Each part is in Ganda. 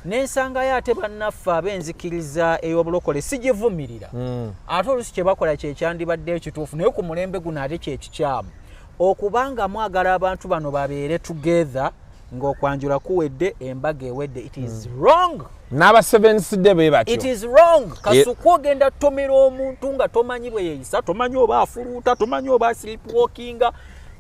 nensanga yate bannaffe ab'enzikiriza ey'obulokole sigivumirira ate olusi kye bakola kye kyandibadde ekituufu naye ku mulembe guno ate kye kikyamu okubanga mwagala abantu bano babeere together ng'okwanjula kuwedde embaga ewedde it is wrong n'aba sevens de bwe batyo it is wrong Kasuku ogenda tomera omuntu nga tomanyi bwe yeeyisa tomanyi oba afuluuta tomanyi oba sleepwalkinga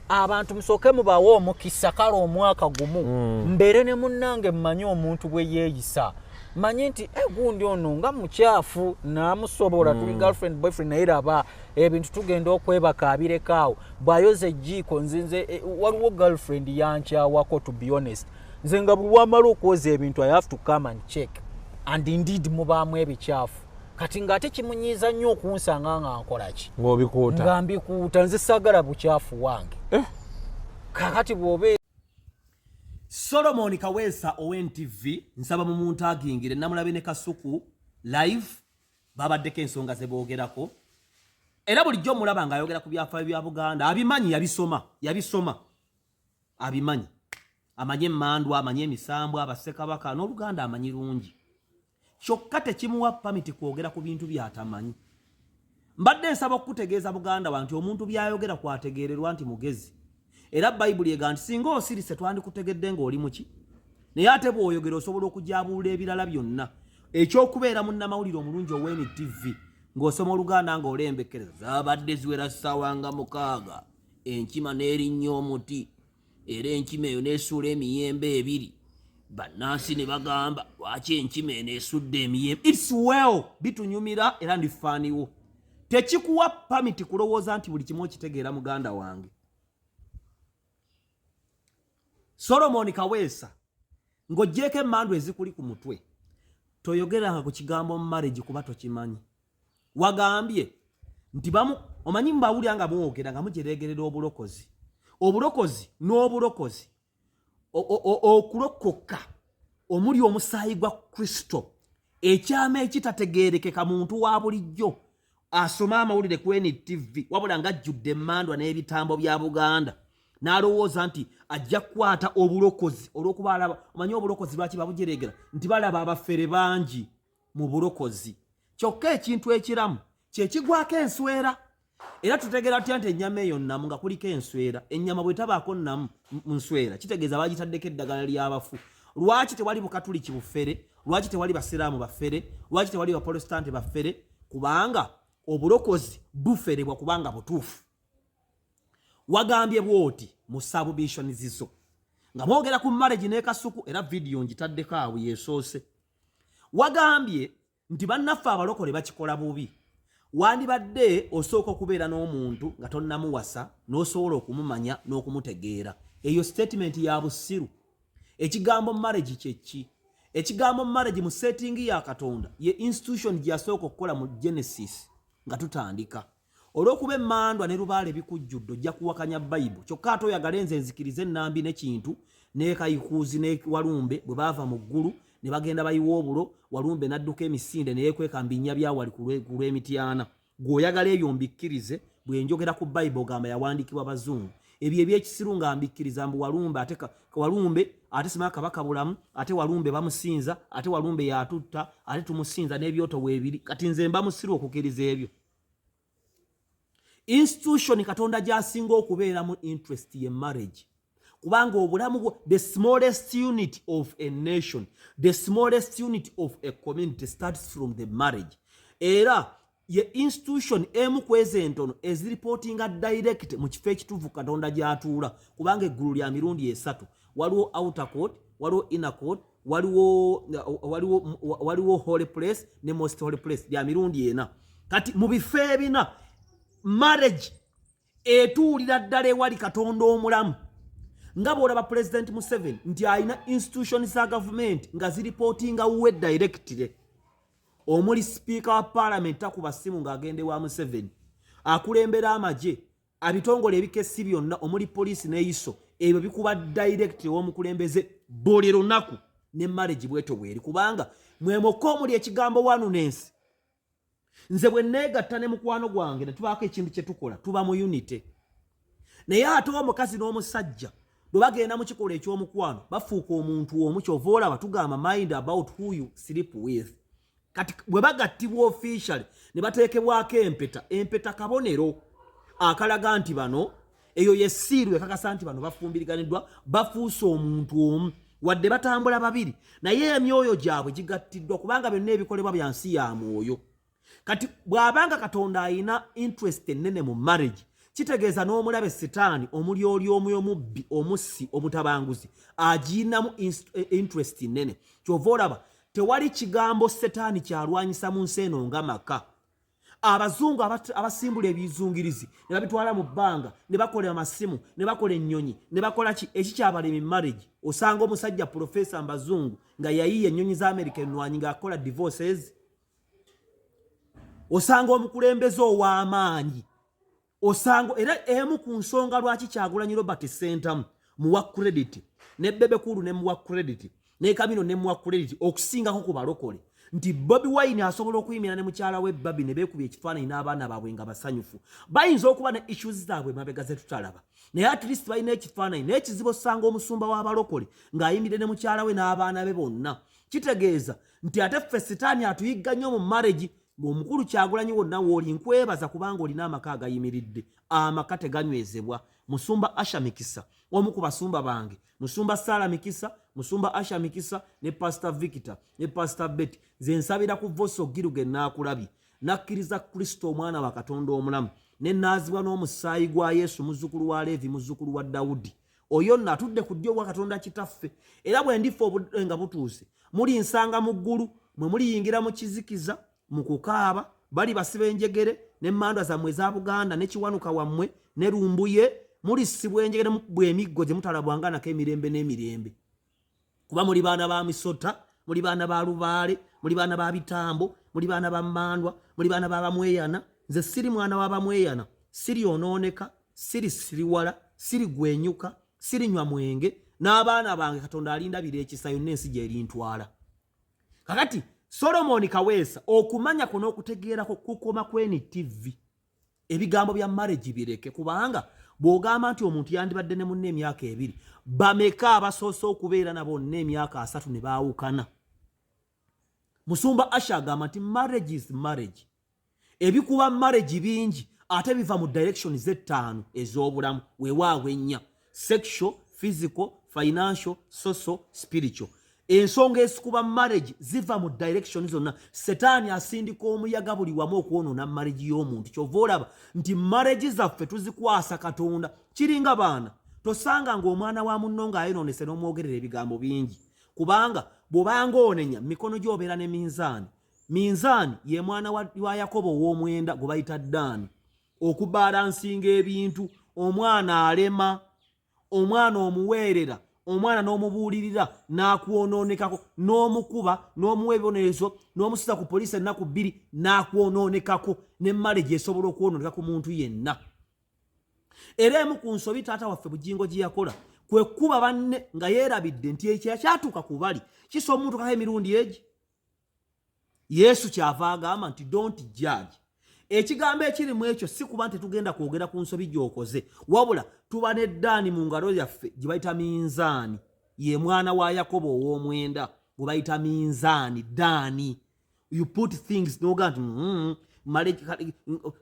abantu musooke mubawo omukisa kale omwaka gumu mbeere ne munnange mmanyi omuntu bwe yeeyisa manyi nti gundi ono nga mukyafu naamusobola tuli girlfriend boyfriend naye raba ebintu tugenda okwebaka abirekaawo bw'ayoza ejjiiko nzinze waliwo girlfriend yankyawako to be honest nze nga buli wamala okwoza ebintu I have to come and check and indeed mubaamu ebikyafu kati ng'ate kimunyiiza nnyo okunsanga nga nkola ki ng'obikuuta nga mbikuuta nze saagala bukyafu wange kakati bw'obe Solomon Kaweesa ONTV nsaba mu muntu agingire namulabe ne Kasuku live babaddeko ensonga ze boogerako era bulijjo mulaba nga ayogera ku byafaayo bya Buganda abimanyi yabisoma abimanyi amanye emmandwa amanye emisambwa abasekabaka n'Oluganda amanyi lungi kyokka tekimuwa pamiti kwogera ku bintu byatamanyi mbadde nsaba okutegeeza Buganda wanti omuntu byayogera kwategeererwa nti mugezi era Bayibuli ega nti singa osirise twandikutegedde ng'oli muki naye ate bw'oyogera osobola okujabuula ebirala byonna ekyokubeera munnamawulire omulungi ow'NTV ng'osoma Oluganda ng'olembekkereza zaabadde ziwera ssaawa nga 6 enkima n'erinnya omuti era enkima eyo n'esuula emiyembe 2 bannansi ne bagamba lwaki enkima eno esudde emiyembe it's well bitunyumira era ndifaaniwo tekikuwa pamiti kulowooza nti buli kimu okitegeera muganda wange Solomon Kaweesa ng'oggyeko emmandwa ezikuli ku mutwe toyogeranga ku kigambo marriage kuba tokimanyi wagambye nti omanyi mbawulira nga mwogera nga mujeregerera obulokozi n'obulokozi okulokoka omuli omusaayi gwa Kristo ekyama ekitategeerekeka muntu wa bulijjo asoma amawulire ku NTV wabula ng'ajjudde emmandwa n'ebitambo bya Buganda n'alowooza nti ajja kukwata obulokozi olw'okuba alaba omanyi obulokozi lwaki babujeregera nti balaba abafere bangi mu bulokozi kyokka ekintu ekiramu kyekigwako enswera era tutegeera tutya nti ennyama eyo nnamu nga kuliko enswera ennyama bwe tabaako nnamu mu nswera kitegeeza bagitaddeko eddagala ly'abafu lwaki tewali bukatuliki bufere lwaki tewali basiraamu bafere lwaki tewali baprotestante bafere kubanga obulokozi buferebwa kubanga butuufu wagambye bwoti mu submission zizo nga mwogera ku marriage ne Kasuku era video njitaddeko awo yesoose wagambye nti bannaffe abalokole bakikola bubi wandibadde osooka okubeera n'omuntu nga tonnamuwasa n'osobola okumumanya n'okumutegeera eyo statement ya Basiru ekigambo marriage kyeki ekigambo marriage mu setting ya Katonda ye institution gyasooka okukola mu Genesis nga tutandika olw'okuba emmandwa ne lubaale bikujjudde ojja kuwakanya Bayibuli kyokka ate oyagala enze nzikirize ennambi n'ekintu n'ekayikuuzi ne Walumbe bwe baava mu ggulu ne bagenda bayiwa obulo Walumbe n'adduka emisinde ne yeekweka mbinya byawali ku lw'emityana gw'oyagala ebyo mbikkirize bwe njogera ku Bayibuli gamba yawandiikibwa Bazungu ebyo ebyekisiru nga mbikkiriza mbu Walumbe ate simaka kabaka bulamu ate Walumbe bamusinza ate Walumbe yatutta ate tumusinza n'ebyoto bwebiri kati nze mba musiru okukkiriza ebyo institution Katonda gy'asinga okubeera mu interest ye marriage kubanga obulamu the smallest unit of a nation the smallest unit of a community starts from the marriage era ye institution emu kweze entono eziriportinga direct mu kifo ekituufu Katonda gy'atuula kubanga eggulu lya mirundi 3 waliwo outer court waliwo inner court waliwo holy place ne most holy place lya mirundi 4 kati mu bifo ebina marriage etuulira ddala ewali Katonda omulamu nga bw'olaba President Museveni nti alina institution za government nga ziriportinga uwe directly omuli speaker wa parliament akuba ssimu ng'agende wa Museveni akulembera amagye abitongole ebikesi byonna omuli police n'eiso ebyo bikuba direct w'omukulembeze buli lunaku ne marriage bweto bweri kubanga mwemoko omuli ekigambo wanunensi nze bwe neegatta ne mukwano gwange ne tubaako ekintu kye tukola tuba mu unity naye ate omukazi n'omusajja bwe bagenda mu kikola eky'omukwano bafuuka omuntu omu kyova olaba tugamba mind about who you sleep with. Kati bwe bagattibwa officially ne bateekebwako empeta kabonero akalaga nti bano eyo yessiiru ekakasa nti bano bafumbiriganiddwa bafuuse omuntu omu wadde batambula babiri naye emyoyo gyabwe gigattiddwa kubanga byonna ebikolebwa bya nsi ya mwoyo. Kati bw'abanga Katonda alina interest ennene mu marriage kitegeeza n'omulabe Setaani omulyoli omubbi omussi omutabanguzi agiyinamu interest nnene. Kyova olaba tewali kigambo Setaani kyalwanyisa mu nsi eno nga maka. Abazungu abasimbula ebizungirizi ne babitwala mu bbanga ne bakola amasimu ne bakola ennyonyi ne bakola ekikyabalemi marriage. Osanga omusajja profesa mbazungu nga yayiye ennyonyi za America enwanyi ng'akola divorces. Osanga omukulembeze ow'amaanyi. Osanga era emu ku nsonga lwaki Kyagulanyi Robert Sentamu muwa credit ne Bebekulu ne muwa credit ne Kamino ne muwa credit okusingako ku balokole nti Bobi Wine asobola okuyimira ne mukyala we Babi ne beekubya ekifaananyi n'abaana baabwe nga basanyufu. Bayinza okuba ne issues zaabwe mabega ze tutalaba naye at least balina ekifaananyi n'ekizibu osanga omusumba w'abalokole ng'ayimirire ne mukyala we n'abaana be bonna. Kitegeeza nti ate ffe Setaani atuyigga nnyo mu marriage. Omukulu Kyagulanyi wonna w'oli nkwebaza kubanga olina amaka agayimiridde amaka teganywezebwa. Musumba Asha Mikisa omu ku basumba bange, Musumba Sala Mikisa, Musumba Asha Mikisa ne Pastor Victor ne Pastor Betty ze nsabira ku Voice of Giruge naakulabye nakkiriza Kristo omwana wa Katonda omulamu ne naazibwa n'omusaayi gwa Yesu muzzukulu wa Levi muzzukulu wa Dawudi. Oyo nno atudde ku ddyo bwa Katonda kitaffe era bwe ndifa obudde nga butuuse mulinsanga mu ggulu mwe muliyingira mu kizikiza mu kukaaba bali basiba enjegere n'emmandwa zammwe eza Buganda ne kiwanuka wammwe ne lumbuye mulisibwa enjegere bw'emiggo gye mutalabwanga nako emirembe n'emirembe. Kuba muli baana ba Misota, muli baana ba Lubaale, muli baana ba Bitambo, muli baana ba Mmandwa, muli baana ba Bamweyana. Nze siri mwana wa Bamweyana, siri onooneka, siri siriwala, siri gwenyuka, siri nywa mwenge n'abaana bange Katonda alindabira ekisa yonna ensi gy'erintwala. Kakati Solomon Kaweesa okumanya kuno okutegeerako kukoma kweni TV ebigambo bya marriage bireke kubanga bw'ogamba nti omuntu yandibadde ne munne emyaka 2 bameka abasoose okubeera nabo n'emyaka 3 ne baawukana. Musumba Asha agamba nti marriage is marriage. Ebikuba marriage bingi ate biva mu direction z5 ez'obulamu weewaawo 4: sexual, physical, financial, social, spiritual. Ensonga esikuba marriage ziva mu direction zonna. Setaani asindika omuyaga buli wamu okwonoona marriage y'omuntu. Kyova olaba nti marriage zaffe tuzikwasa Katonda kiringa baana. Tosanga ng'omwana wa munno ng'ayonoonese n'omwogerera ebigambo bingi kubanga bw'obanga onenya mikono gy'obeera ne minzaani. Minzaani ye mwana wa Yakobo ow'omwenda gwe bayita Ddaani. Okubalansinga ebintu, omwana alema, omwana omuweerera, omwana n'omubuulirira n'akwonoonekako, n'omukuba n'omuwa ebibonerezo n'omusiza ku poliisi ennaku 2 n'akwonoonekako, ne marriage esobola okwonooneka ku muntu yenna. Era emu ku nsobi taata waffe Bujingo gye yakola kwe kuba banne nga yeerabidde nti ekyatuuka ku bali kisa omuntu kaho emirundi egi. Yesu kyava agamba nti don't judge. Ekigambo ekiri mu ekyo si kuba nti tugenda kwogera ku nsobi gy'okoze wabula tuba ne Ddaani mu ngalo yaffe gye bayita minzaani. Ye mwana wa Yakobo ow'omwenda gwe bayita minzaani Ddaani. You put things noga nti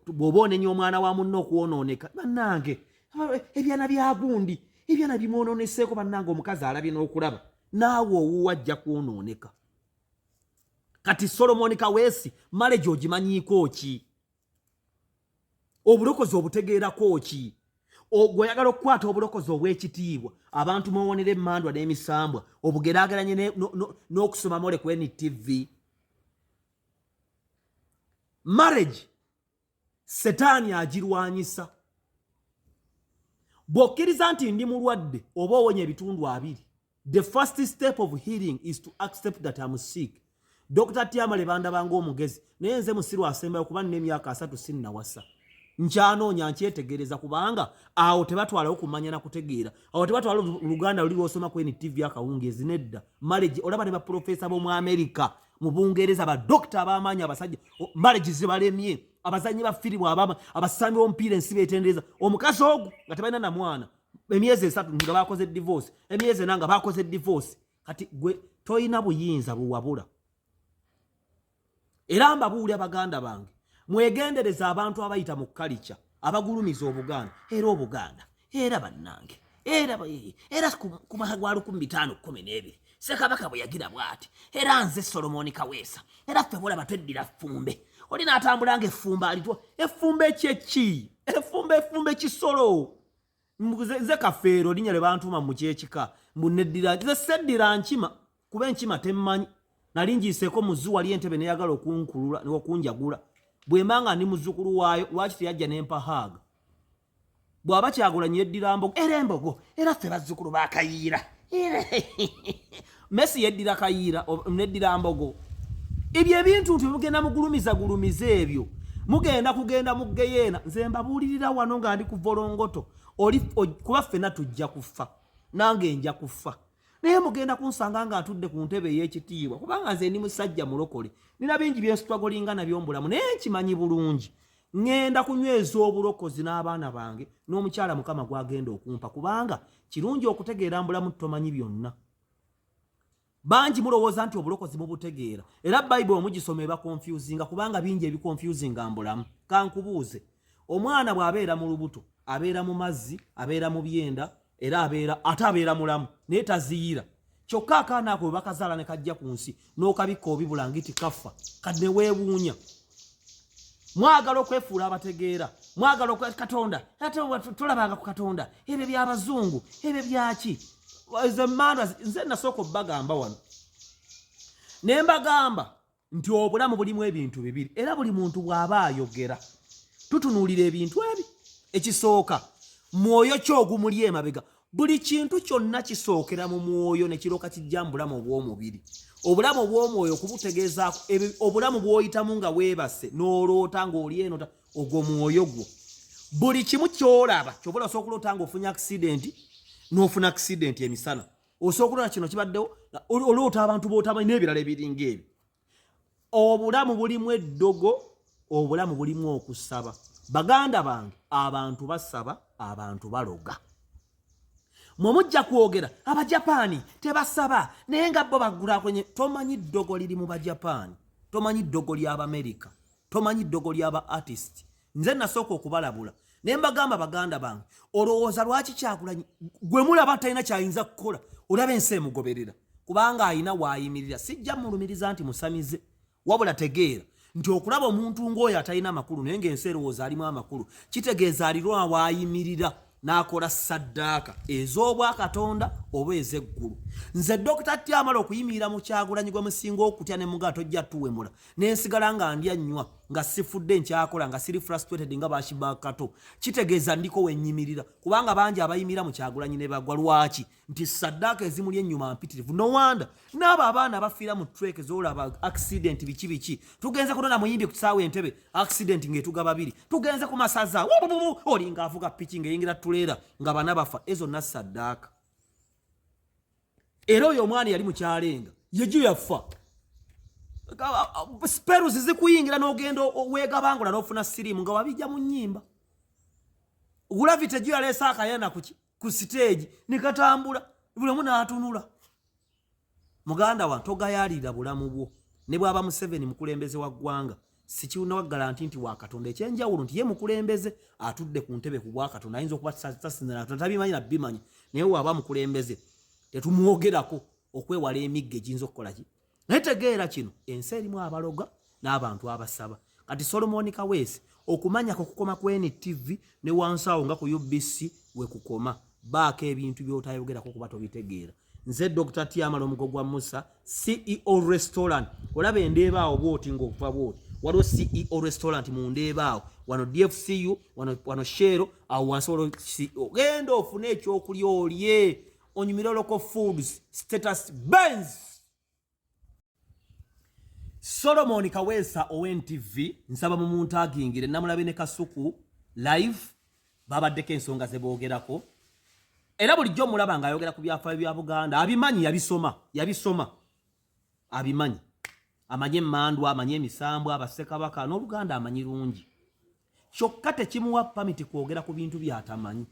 bw'oba onenya omwana wa munno okwonooneka. Bannange ebyana bya gundi ebyana bimwonooneseeko bannange omukazi alabye n'okulaba naawe owuwa ajja kwonooneka. Kati Solomon Kaweesi marriage ogimanyiiko ki? Obulokozi obutegeerako ki? Ogweyagala okukwata obulokozi obw'ekitiibwa abantu mwewonera emmandwa n'emisambwa obugeraageranye n'okusoma mole ku NTV. Marriage Setaani agirwanyisa. Bw'okkiriza nti ndi mulwadde oba owonya ebitundu 2, the first step of healing is to accept that I'm sick. Dr. Tiamale bandabanga omugezi naye nze musiru asembayo kuba n'emyaka 3 sinnawasa. Nkyanoonya nkyetegereza kubanga awo tebatwalawo kumanya na kutegeera. Awo tebatwala Luganda luli lwosoma ku NTV akawungeezi nedda. Marriage olaba ne baprofesa b'omu America mu Bungereza badokita ab'amaanyi abasajja marriage zibalemye. Abazanyi ba firimu abasambi b'omupiira ensi beetendereza. Omukazi ogwo nga tebalina na mwana emyezi 3 nga bakoze divorce emyezi 4 nga bakoze divorce kati gwe toyina buyinza buwabula era mbabuulya baganda bange mwegendereza abantu abayita mu kalicha abagulumiza obuganda era bannange era kumahagwa 1512 Sekabaka bwe yagira bwati era nze Solomoni Kaweesa era ffe bulaba tweddira ffumbe oli n'atambulanga effumba alitwa effumbe kyeki effumbe kisolo nze kafeero linnya le bantuma mu kyekika mbuneddira nze seddira nkima kuba enkima temmanyi nali ngiiseeko muzu wali entebe neyagala okunkulula okunjagula bwe mbanga ndi muzzukulu waayo lwaki teyajja n'empahaaga bw'aba Kyagulanyi yeddira mbogo era embogo era ffe bazzukulu bakayiira Messi yeddira kayiira neddira mbogo ebyo ebintu ntibugenda mugulumiza ebyo mugenda kugenda mu geyeena nze mbabuulirira wano nga ndi ku volongoto kuba ffenna tujja kufa nange nja kufa naye mugenda kunsanga nga atudde ku ntebe ey'ekitiibwa kubanga nze ndi musajja mulokole nina bingi byensitwagolinga nabyo mbulamu naye nkimanyi bulungi ngenda kunyweza obulokozi n'abaana bange n'omukyala mukama gwagenda okumpa kubanga kirungi okutegeera mbulamu tomanyi byonna banji mulowooza nti obulokozi mubutegeera era Bible mugisoma eba confusinga kubanga bingi ebiconfusinga mbulamu kankubuuze omwana bw'abeera mu lubuto abeera mu mazzi abeera mu byenda era abeera mulamu naye taziira kyokka akaana ako bwe bakazaala ne kajja ku nsi n'okabikka obibula ngiti kafa kadi ne weewuunya mwagala okwefuula abategeera mwagala Katonda ate tulabanga ku Katonda ebyo by'abazungu ebyo byaki nze nasooka obbagamba wano ne mbagamba nti obulamu bulimu ebintu bibiri era buli muntu bw'aba ayogera tutunuulira ebintu ebi ekisooka mwoyo kyogumuli emabega buli kintu kyonna kisookera mu mwoyo ne kirooka kijja mu bulamu obw'omubiri obulamu obw'omwoyo kubutegeezaako obulamu bw'oyitamu nga weebase n'oloota ng'oli eno ogwo mwoyo gwo buli kimu ky'olaba ky'obola osooka okuloota ng'ofunye akisidenti n'ofuna akisidenti emisana osooka okulaba kino kibaddewo oloota abantu b'otamanyi n'ebirala ebiringa ebyo obulamu bulimu eddogo obulamu bulimu okusaba baganda bange abantu basaba abantu baloga mwe mujja kwogera abajapaani tebasaba naye nga bo bagula kwenye tomanyi ddogo liri mu bajapaani tomanyi ddogo ly'abamerika tomanyi ddogo ly'aba artist nze nasooka okubalabula naye mbagamba baganda bange olowooza lwaki Kyagulanyi gwe mulaba talina kyayinza kukola olaba ensi emugoberera kubanga ayina waayimirira sijja mulumiriza nti musamize wabula tegeera nti okulaba omuntu ng'oyo atalina makulu naye ng'ensi erowooza alimu amakulu kitegeeza alirwa waayimirira n'akola saddaaka ez'obwakatonda oba ez'eggulu nze Dr. Tyamala okuyimirira mu Kyagulanyi gwe musinga okutya ne muga tojja tuwemula n'ensigala nga ndya nnywa nga sifudde nkyakola nga siri frustrated nga baakibakato kitegeeza ndiko wenyimirira kubanga bangi abayimirira mu Kyagulanyi ne bagwa lwaki nti saddaaka ezimuli ennyuma mpitirivu no wanda n'abo abaana abafiira mu trek ez'olaba accident biki tugenze kunona muyimbi ku kisaawe entebe accident ng'etuga babiri tugenze ku masaza oli ng'avuga piki ng'eyingira tuleera nga bana bafa ezo na saddaaka era oyo omwana yali mu kyalenga yejjo yafa speru zikuyingira n'ogenda weegabangula n'ofuna sirimu nga wabijja mu nnyimba gravity ejjo yaleesa akayana ku stage nikatambula buli omu n'atunula muganda wa togayaalira bulamu bwo ne bw'aba Museveni mukulembeze wa ggwanga sikiwunawa garanti nti wakatonda ekyenjawulo nti ye mukulembeze atudde ku ntebe ku bwakatonda ayinza okuba tasinzira tabimanyi na bimanyi naye waba mukulembeze tetumwogerako okwewala emigga egiyinza okukola ki naye tegeera kino ensi erimu abaloga n'abantu abasaba kati Solomoni Kaweesa okumanyako okukoma ku NTV ne wansi awo nga ku UBC we kukoma baako ebintu by'otayogerako kuba tobitegeera nze Dr. Tyamala omugogwa Musa CEO restaurant olaba endeeba awo bwoti ng'okuva bwoti waliwo CEO restaurant mu ndeeba awo wano DFCU wano Shero awo wansi ogenda ofune ekyokulya olye onyumire local foods status Benz Solomoni Kaweesa ONTV nsaba mu muntu agingire namulabe ne Kasuku live babaddeko ensonga ze boogerako era bulijjo mulaba ng'ayogera ku byafaayo bya Buganda abimanyi yabisoma abimanyi amanye emmandwa amanye emisambwa abasekabaka n'Oluganda amanyi lungi kyokka tekimuwa pamiti kwogera ku bintu by'atamanyi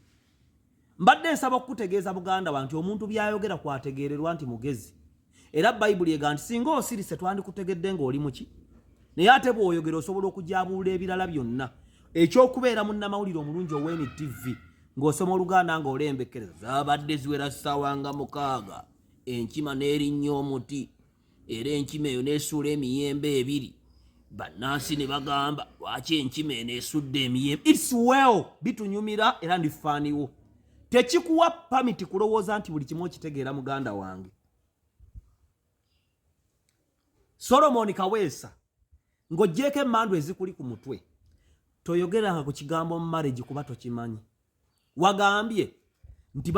mbadde nsaba okutegeeza muganda wange omuntu byayogera kwategeererwa nti mugezi era Bayibuli ega nti singa osirise twandikutegedde ng'oli muki naye ate bw'oyogera osobola okujabuula ebirala byonna ekyokubeera munnamawulire omulungi ow'NTV ng'osoma Oluganda ng'olembekkereza zaabadde ziwera ssaawa nga 6 enkima n'erinnya omuti era enkima eyo n'esuula emiyembe 2 bannansi ne bagamba lwaki enkima eno esudde emiyembe its well bitunyumira era ndifaaniwo tekikuwa pamiti kulowooza nti buli kimu okitegeera muganda wange. Solomon Kaweesa ng'oggyeko emmandu ezikuli ku mutwe toyogeranga ku kigambo marriage kuba tokimanyi. Wagambye nti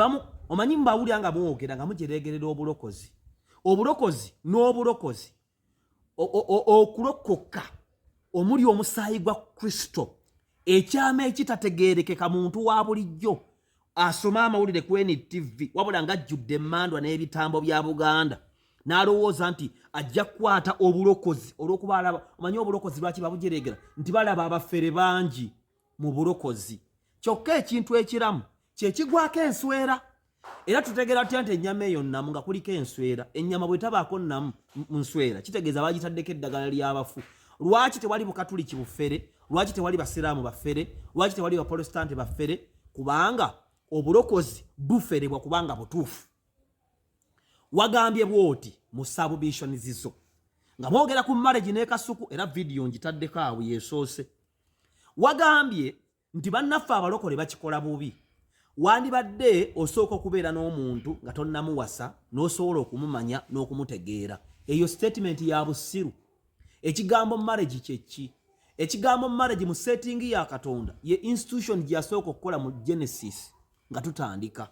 omanyi mbawulira nga mwogera nga mujeregerera obulokozi n'obulokozi okulokoka omuli omusaayi gwa Kristo ekyama ekitategeerekeka muntu wa bulijjo asoma amawulire ku NTV wabula ng'ajjudde emmandwa n'ebitambo bya Buganda n'alowooza nti ajja kukwata obulokozi olw'okuba alaba omanyi obulokozi lwaki babujeregera nti balaba abafere bangi mu bulokozi kyokka ekintu ekiramu kyekigwako enswera era tutegeera tutya nti ennyama eyo nnamu nga kuliko enswera ennyama bwe tabaako nnamu mu nswera kitegeeza bagitaddeko eddagala ly'abafu. Lwaki tewali bukatuliki bufere? Lwaki tewali basiraamu bafere? Lwaki tewali baprotestante bafere? Kubanga obulokozi buferebwa kubanga butuufu. Wagambye bwoti mu submission zizo nga mwogera ku marriage ne Kasuku era video njitaddeko awo yesoose. Wagambye nti bannaffe abalokole bakikola bubi. Wandibadde osooka okubeera n'omuntu nga tonnamuwasa n'osobola okumumanya n'okumutegeera. Eyo statement ya Basiru. Ekigambo marriage kyeki? Ekigambo marriage mu setting ya Katonda ye institution gyasooka okukola mu Genesis nga tutandika.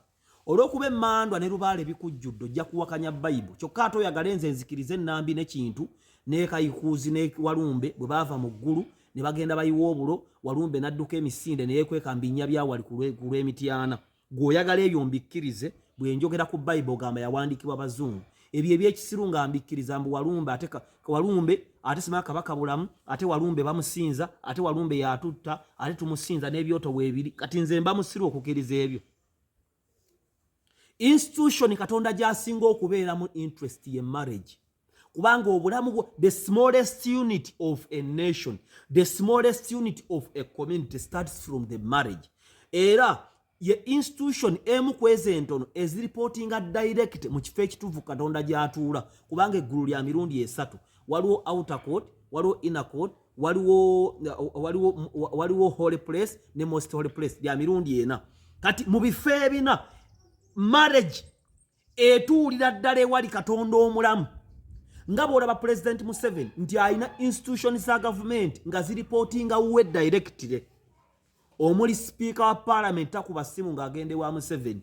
Olw'okuba emmandwa ne lubaale bikujjudde ojja kuwakanya Bayibuli kyokka ate oyagala nze nzikirize ennambi n'ekintu n'ekayikuuzi ne Walumbe bwe baava mu ggulu ne bagenda bayiwa obulo Walumbe n'adduka emisinde ne yeekweka mbinnya byawali ku lw'emityana. Gw'oyagala ebyo mbikkirize bwe njogera ku Bayibuli ogamba yawandiikibwa Bazungu. Ebyo ebyekisiru nga mbikkiriza mbu Walumbe ate simanya kabaka bulamu ate Walumbe bamusinza ate Walumbe yatutta ate tumusinza n'ebyoto weebiri kati nze mba musiru okukkiriza ebyo. Institution Katonda gy'asinga okubeera mu interest ye marriage. Kubanga obulamu the smallest unit of a nation, the smallest unit of a community starts from the marriage. Era ye institution emu kweze entono eziriportinga direct mu kifo ekituufu Katonda gy'atuula kubanga eggulu lya mirundi 3. Waliwo outer court, waliwo inner court, waliwo holy place ne most holy place lya mirundi 4. Kati mu bifo ebina marriage etuulira ddala ewali Katonda omulamu. Nga bw'olaba President Museveni nti alina institutions za government nga ziriportinga uwe directly. Omuli speaker wa parliament akuba simu ng'agende wa Museveni.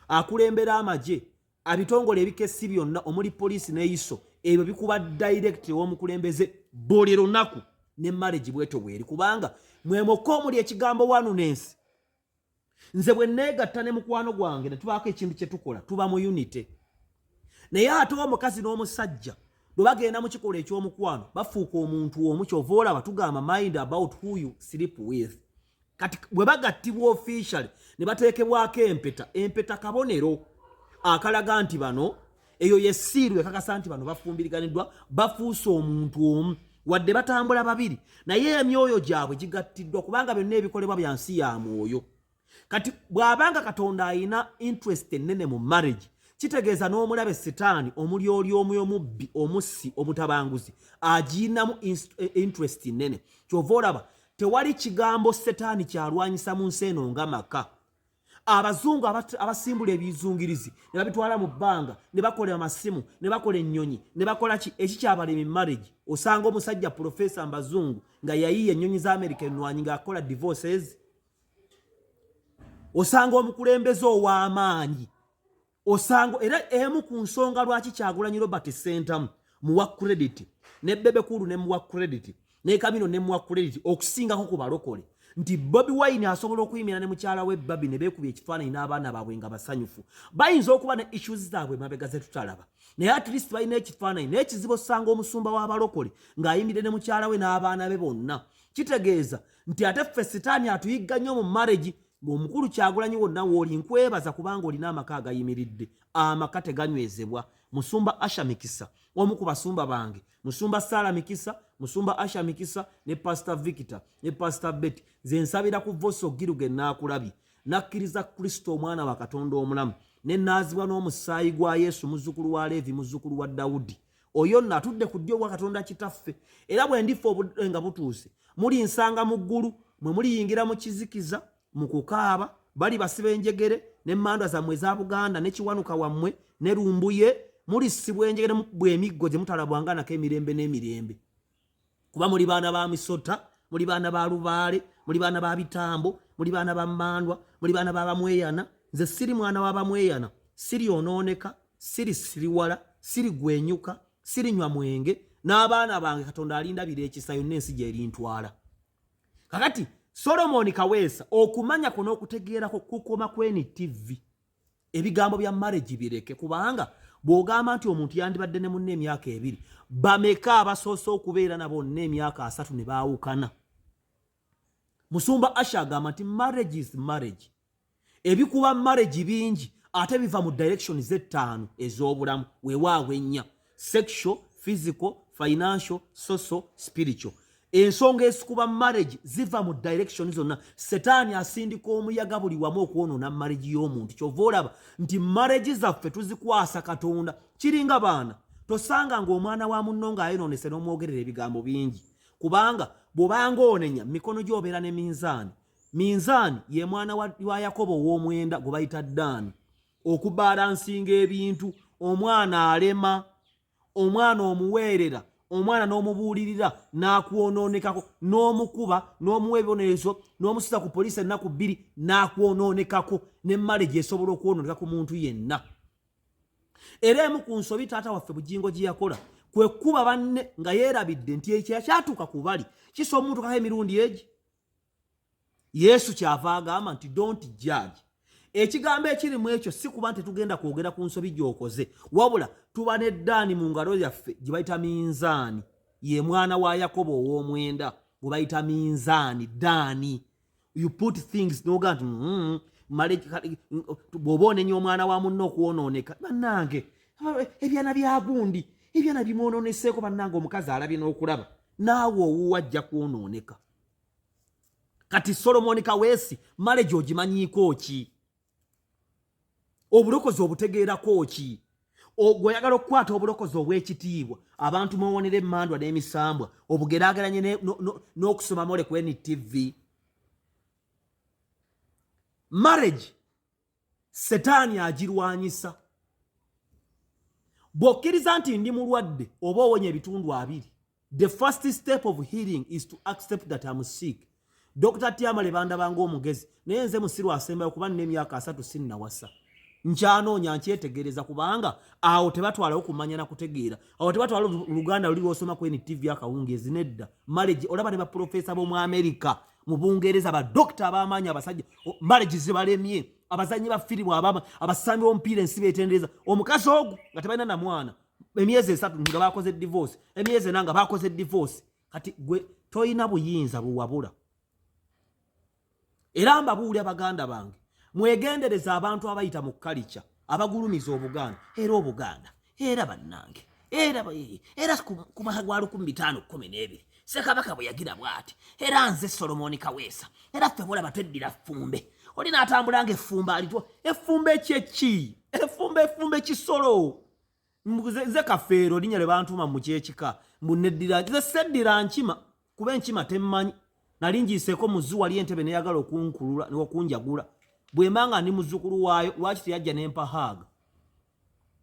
Akulembera amagye abitongole ebikesi byonna omuli police ne ISO ebyo bikuba directly w'omukulembeze buli lunaku ne marriage bweto bweri kubanga mwemoko omuli ekigambo wanunensi. Nze bwe neegatta ne mukwano gwange ne tubaako ekintu kye tukola tuba mu unity. Naye ate omukazi n'omusajja bwe bagenda mu kikola eky'omukwano bafuuka omuntu omu kyova olaba tugamba mind about who you sleep with. Kati bwe bagattibwa officially ne bateekebwako empeta kabonero akalaga nti bano eyo yesiirwe kakasa nti bano bafumbiriganiddwa bafuuse omuntu omu wadde batambula babiri naye emyoyo gyabwe gigattiddwa kubanga byonna ebikolebwa bya nsi ya mwoyo. Kati bw'abanga Katonda ayina interest ennene mu marriage kitegeeza n'omulabe Setaani omulyoli omubbi omussi omutabanguzi agiyinamu interest nnene. Kyova olaba tewali kigambo Setaani kyalwanyisa mu nsi eno nga maka. Abazungu abasimbula ebizungirizi ne babitwala mu bbanga ne bakola amasimu ne bakola ennyonyi ne bakola ekikyabalema marriage. Osanga omusajja profesa mbazungu nga yayiye ennyonyi za America ennwanyi ng'akola divorces. Osanga omukulembeze ow'amaanyi osanga era emu ku nsonga lwaki Kyagulanyi Robert Sentamu muwa credit ne Bebe Kulu ne muwa credit ne Kamino ne muwa credit okusingako ku balokole nti Bobi Wine asobola okuyimira ne mukyala we Babi ne beekubya ekifaananyi n'abaana baabwe nga basanyufu. Bayinza okuba ne issues zaabwe mabega ze tutalaba naye at least balina ekifaananyi n'ekizibu osanga omusumba w'abalokole ng'ayimirire ne mukyala we n'abaana be bonna. Kitegeeza nti ate ffe Setaani atuyigga nnyo mu marriage ng'omukulu Kyagulanyi wonna w'oli nkwebaza kubanga olina amaka agayimiridde, amaka teganywezebwa. Musumba Asha Mikisa, omu ku basumba bange, Musumba Sara Mikisa, Musumba Asha Mikisa ne Pastor Victor ne Pastor Betty, nze nsabira ku Voice of Giruge naakulabye, nakkiriza Kristo omwana wa Katonda omulamu, ne naazibwa n'omusaayi gwa Yesu muzzukulu wa Levi muzzukulu wa Dawudi. Oyo nno atudde ku ddyo bwa Katonda kitaffe, era bwe ndifa obudde nga butuuse muli nsanga mu ggulu, mwe muliyingira mu kizikiza mu kukaaba, bali basiba enjegere n'emmandwa zammwe eza Buganda ne kiwanuka wammwe ne lumbuye, mulisibwa enjegere mukubwa emiggo gye mutalabwanganako emirembe n'emirembe. Kuba muli baana ba Misota, muli baana ba Lubaale, muli baana ba Bitambo, muli baana ba Mmandwa, muli baana ba Bamweyana. Nze siri mwana wa Bamweyana, siri onooneka, siri siriwala, siri gwenyuka, siri nywa mwenge, n'abaana bange Katonda alindabira ekisa yonna ensi gy'erintwala. Kakati Solomon Kaweesa okumanya kuno okutegeerako kukoma kweni TV. Ebigambo bya marriage bireke kubanga bw'ogamba nti omuntu yandibadde ne munne emyaka 2, bameka abasoose okubeera nabo n'emyaka 3 ne baawukana. Musumba Asha agamba nti marriage is marriage. Ebikuba marriage bingi ate biva mu direction Z5 ez'obulamu weewaawo ennya: sexual, physical, financial, social, spiritual. Ensonga esikuba marriage ziva mu direction zonna. Setaani asindika omuyaga buli wamu okwonoona marriage y'omuntu. Kyova olaba nti marriage zaffe tuzikwasa Katonda. Kiringa baana tosanga ng'omwana wa munno ng'ayonoonese n'omwogerera ebigambo bingi, kubanga bw'obanga onenya mikono gy'obeera ne minzaani. Minzaani ye mwana wa Yakobo ow'omwenda gwe bayita Ddaani. Okubalansinga ebintu, omwana alema, omwana omuweerera, omwana n'omubuulirira n'akwonoonekako, n'omukuba n'omuwa ebibonerezo, n'omusiza ku poliisi ennaku 2 n'akwonoonekako, ne marriage esobola okwonooneka ku muntu yenna. Era emu ku nsobi taata waffe Bugingo gye yakola kwe kuba banne nga yeerabidde nti ekyo kyatuuka ku bali kisa omuntu kako emirundi egi. Yesu kyava agamba nti don't judge. Ekigambo ekiri mu ekyo si kuba nti tugenda kwogera ku nsobi gy'okoze, wabula tuba ne Ddaani mu ngalo yaffe gye bayita minzaani. Ye mwana wa Yakobo ow'omwenda gwe bayita minzaani, Ddaani. You put things noga nti bw'oba onenya omwana wa munno okwonooneka. Bannange ebyana bya gundi, ebyana bimwonooneseeko bannange, omukazi alabye n'okulaba naawe owuwa ajja kwonooneka. Kati Solomon Kaweesi marriage ogimanyiiko ki? Obulokozi obutegeerako ki? Ogweyagala okukwata obulokozi obw'ekitiibwa, abantu mwewonera emmandwa n'emisambwa, obugeraageranye n'okusoma mole ku NTV. Marriage Setaani agirwanyisa. Bw'okkiriza nti ndi mulwadde oba owonye ebitundu 2, the first step of healing is to accept that I'm sick. Dr. Tiamale bandabanga omugezi, naye nze musiru asembayo kuba nina emyaka 3 sinnawasa. Nkyanoonya nkyetegereza kubanga awo tebatwala okumanya na kutegeera. Awo tebatwala Luganda luli lw'osoma ku NTV akawungeezi nedda. Marriage olaba ne baprofesa b'omu Amerika, mu Bungereza, badokita ab'amaanyi abasajja, marriage zibalemye, abazannyi ba firimu abasambi b'omupiira ensi beetendereza. Omukazi ogwo nga tebalina na mwana, emyezi 3 nga baakoze divorce, emyezi 4 nga baakoze divorce. Kati gwe toyina buyinza buwabula. Era mbabuulira baganda bange, mwegendereza abantu abayita mu kalicha abagulumiza Obuganda, era Obuganda, era bannange, era ku mahagwa 1512 Ssekabaka bwe yagira bw'ati, era nze Solomon Kaweesa, era ffe mulaba tweddira ffumbe. Oli n'atambulanga effumba alitwa effumbe kyeki, effumbe kisolo. Nze Kafeero linnya lye bantuma mu kyekika, mbuneddira nze seddira nkima kuba enkima temmanyi. Nali ngiiseeko muzu wali entebe neyagala okunkulula n'okunjagula. Bwe mbanga ndi muzzukulu waayo lwaki teyajja n'empahaaga.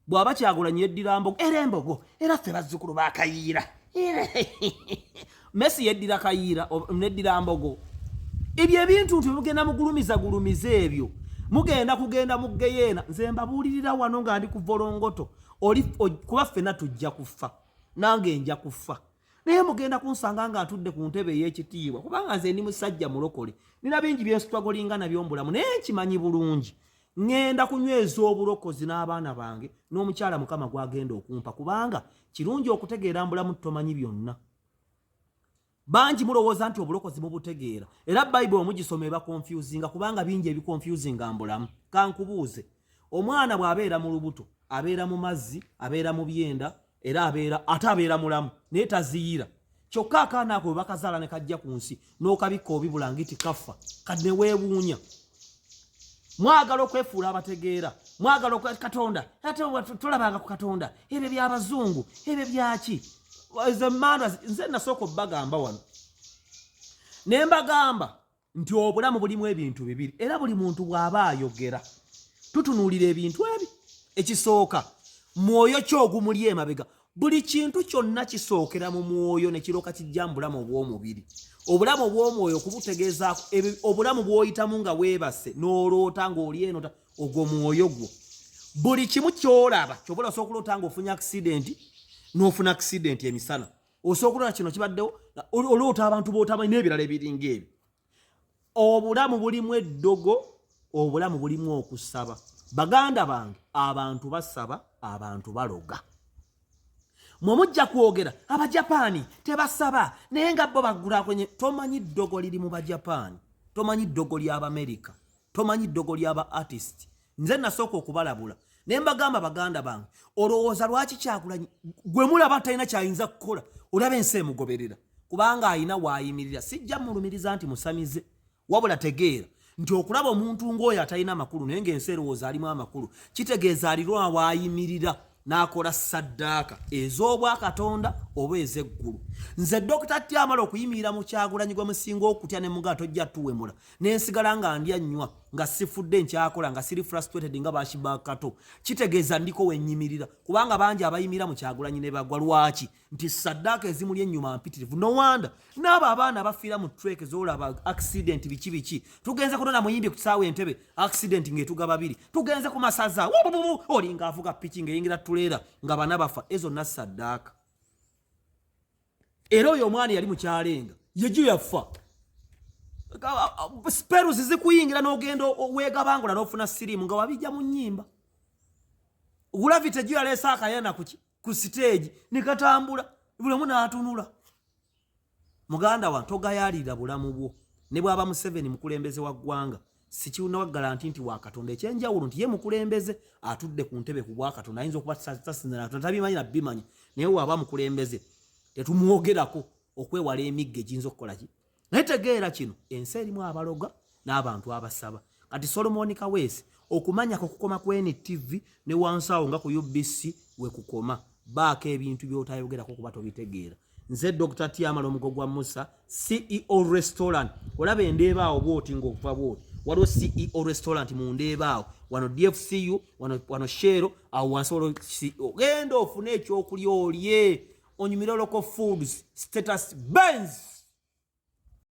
Bw'aba Kyagulanyi yeddira mbogo, era embogo, era ffe bazzukulu ba Kayiira. Messi yeddira Kayiira, neddira mbogo. Ebyo ebintu nti mugenda mugulumiza ebyo. Kugenda mu Geyeena, nze mbabuulirira wano nga ndi ku Volongoto. Kuba ffenna tujja kufa, nange nja kufa. Naye mugenda kunsanga nga atudde ku ntebe ey'ekitiibwa kubanga nze ndi musajja mulokole. Nina bingi byensitwagolinga nabyo mbulamu naye nkimanyi bulungi. Ngenda kunyweza obulokozi n'abaana bange n'omukyala Mukama gwagenda okumpa kubanga kirungi okutegeera mbulamu tomanyi byonna. banji mulowooza nti obulokozi mubutegeera era Bible omugisoma eba confusinga kubanga bingi ebiconfusinga mbulamu. Kankubuuze, omwana bw'abeera mu lubuto abeera mu mazzi abeera mu byenda era abeera mulamu naye taziira. Kyokka akaana ako bwe bakazaala ne kajja ku nsi n'okabikka obibula ngiti kafa kadde weewuunya. Mwagala okwefuula abategeera, mwagala Katonda ate tolabanga ku Katonda ebyo by'abazungu ebyo byaki. Nze nasooka obbagamba wano ne mbagamba nti obulamu bulimu ebintu bibiri era buli muntu bw'aba ayogera tutunuulira ebintu ebi. Ekisooka mwoyo ky'ogumuli emabega. Buli kintu kyonna kisookera mu mwoyo ne kirooka kijja mu bulamu obw'omubiri. Obulamu obw'omwoyo kubutegeezaako obulamu bw'oyitamu nga weebase n'oloota ng'oli eno ogwo mwoyo gwo. Buli kimu ky'olaba ky'obola osooka okuloota ng'ofunye accident n'ofuna accident emisana. Osooka okuloota kino kibaddewo oloota abantu b'otamanyi n'ebirala ebiringa ebyo. Obulamu bulimu eddogo, obulamu bulimu okusaba. Baganda bange abantu basaba, abantu baloga. Mwe mujja kwogera Abajapani tebasaba naye nga bo bagula kwenye. Tomanyi ddogo liri mu Bajapani, tomanyi ddogo ly'Abamerika, tomanyi ddogo ly'aba artist. Nze nasooka okubalabula naye mbagamba baganda bange olowooza lwaki Kyagulanyi gwe mulaba talina kyayinza kukola olaba ensi emugoberera kubanga ayina waayimirira. Sijja mulumiriza nti musamize wabula tegeera nti okulaba omuntu ng'oyo atalina amakulu naye ng'ensi erowooza alimu amakulu kitegeeza alirwa waayimirira n'akola saddaaka ez'obwakatonda oba ez'eggulu. Nze Dr. Tyamala okuyimirira mu Kyagulanyi gwe musinga okutya ne mugaa tojja tuwemula n'ensigala nga ndya nnywa nga sifudde nkyakola nga siri frustrated nga baashibakato kitegeeza ndiko wenyimirira kubanga bangi abayimirira mu Kyagulanyi ne bagwa. Lwaki? Nti saddaaka ezimuli ennyuma mpitirivu. No wonder n'abo abaana abafiira mu trek z'olaba accident biki tugenze kutona muyimbi ku kisaawe Entebbe accident ng'etuga babiri tugenze ku masaza oli ng'avuga piki ng'eyingira tuleera nga bana bafa. Ezo na saddaaka era oyo omwana yali mu kyalenga yeju yafa. Speros zikuyingira n'ogenda weegabangula n'ofuna sirimu nga wabijja mu nnyimba. Gravity ejo yaleesa akayana ku stage ne katambula buli n'atunula. Muganda wa togayaalira bulamu bwo ne bw'aba Museveni mukulembeze wa ggwanga sikiwuna wa garanti nti wa Katonda ekyenjawulo nti ye mukulembeze atudde ku ntebe ku bwakatonda ayinza okuba tasinzira tabimanyi na bimanyi naye waba mukulembeze tetumwogerako okwewala emigga egiyinza okukola ki. Naye tegeera kino ensi erimu abaloga n'abantu abasaba. Kati Solomon Kaweesi okumanyako kukoma ku NTV ne wansawo nga ku UBC we kukoma baako ebintu by'otayogerako kuba tobitegeera. Nze Dr. Tyamala omugo gwa Musa CEO Restaurant olaba endeebaawo bwoti ng'okuva bwoti waliwo CEO Restaurant mu ndeebaawo wano DFCU wano Shero awo wansi CEO genda ofune ekyokulya olye onyumire local foods status Benz.